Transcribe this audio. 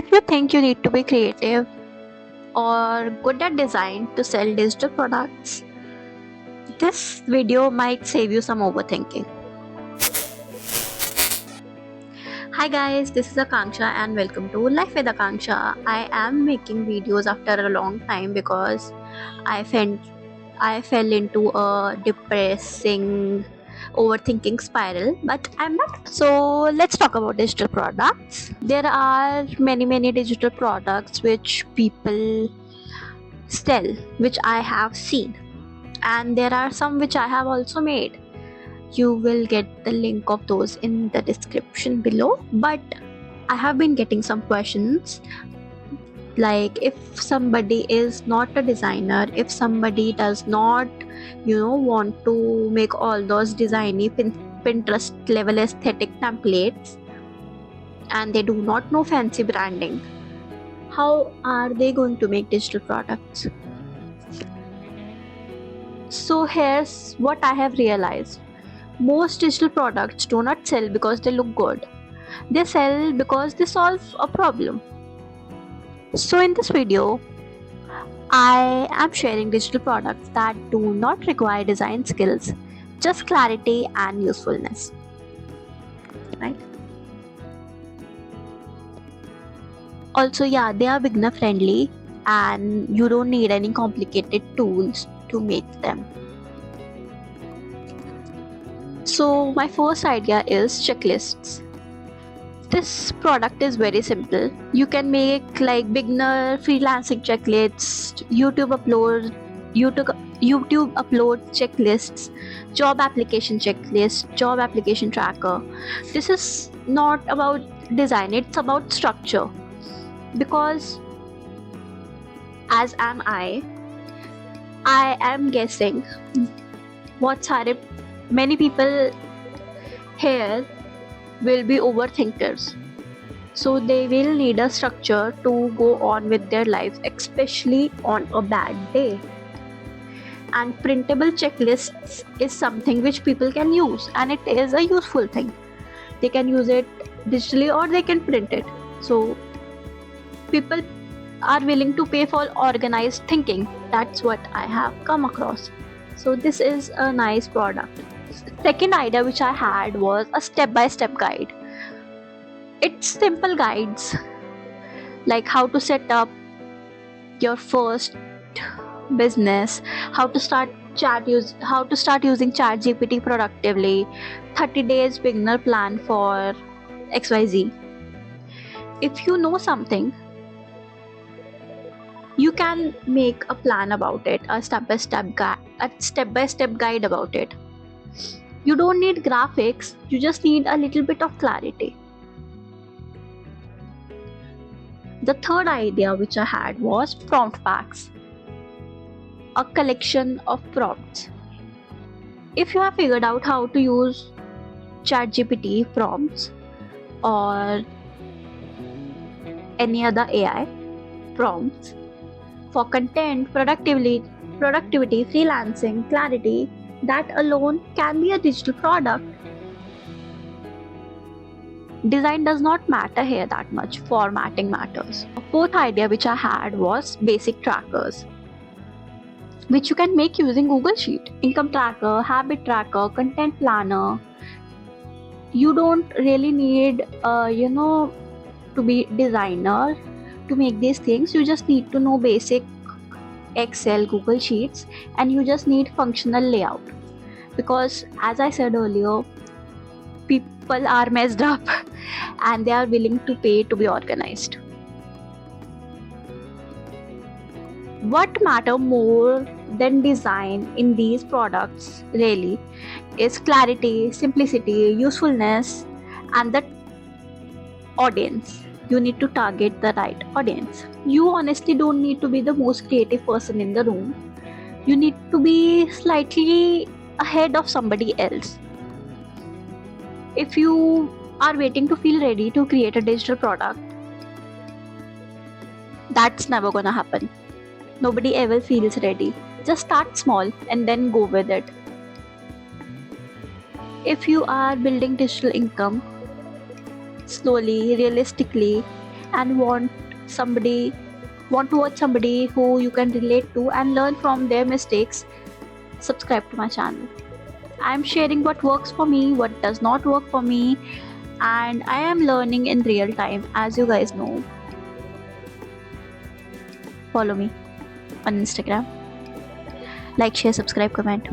If you think you need to be creative or good at design to sell digital products, this video might save you some overthinking. Hi guys, this is Akanksha and welcome to Life with Akanksha. I am making videos after a long time because I felt I fell into a depressing overthinking spiral, but I'm back. So let's talk about digital products. There are many digital products which people sell, which I have seen, and there are some which I have also made. You will get the link of those in the description below. But I have been getting some questions like, if somebody is not a designer, if somebody does not want to make all those designy Pinterest level aesthetic templates, and they do not know fancy branding, how are they going to make digital products? So here's what I have realized. Most digital products do not sell because they look good. They sell because they solve a problem. So in this video, I am sharing digital products that do not require design skills, just clarity and usefulness. Right? Also, yeah, they are beginner friendly and you don't need any complicated tools to make them. So my first idea is checklists. This product is very simple. You can make like beginner freelancing checklists, YouTube upload checklists, job application checklist, job application tracker. This is not about design, it's about structure. Because as am I am guessing many people here will be overthinkers. So they will need a structure to go on with their lives, especially on a bad day. And printable checklists is something which people can use, and it is a useful thing. They can use it digitally or they can print it. So people are willing to pay for organized thinking. That's what I have come across. So this is a nice product. Second idea which I had was a step-by-step guide. It's simple guides like how to set up your first business, how to start using ChatGPT productively, 30 days beginner plan for XYZ. If you know something, you can make a plan about it, a step-by-step guide about it. You don't need graphics, you just need a little bit of clarity. The third idea which I had was prompt packs, a collection of prompts. If you have figured out how to use ChatGPT prompts or any other AI prompts for content, productivity, freelancing, clarity, that alone can be a digital product. Design does not matter here that much, formatting matters. A fourth idea which I had was basic trackers, which you can make using Google Sheet. Income tracker, habit tracker, content planner. You don't really need to be designer to make these things. You just need to know basic Excel, Google Sheets, and you just need functional layout. Because as I said earlier, people are messed up and they are willing to pay to be organized. What matter more than design in these products really is clarity, simplicity, usefulness, and the audience. You need to target the right audience. You honestly don't need to be the most creative person in the room. You need to be slightly ahead of somebody else. If you are waiting to feel ready to create a digital product, that's never gonna happen. Nobody ever feels ready. Just start small and then go with it. If you are building digital income slowly, realistically, and want to watch somebody who you can relate to and learn from their mistakes, subscribe to my channel. I'm sharing what works for me, what does not work for me, and I am learning in real time, as you guys know. Follow me on Instagram. Like, share, subscribe, comment.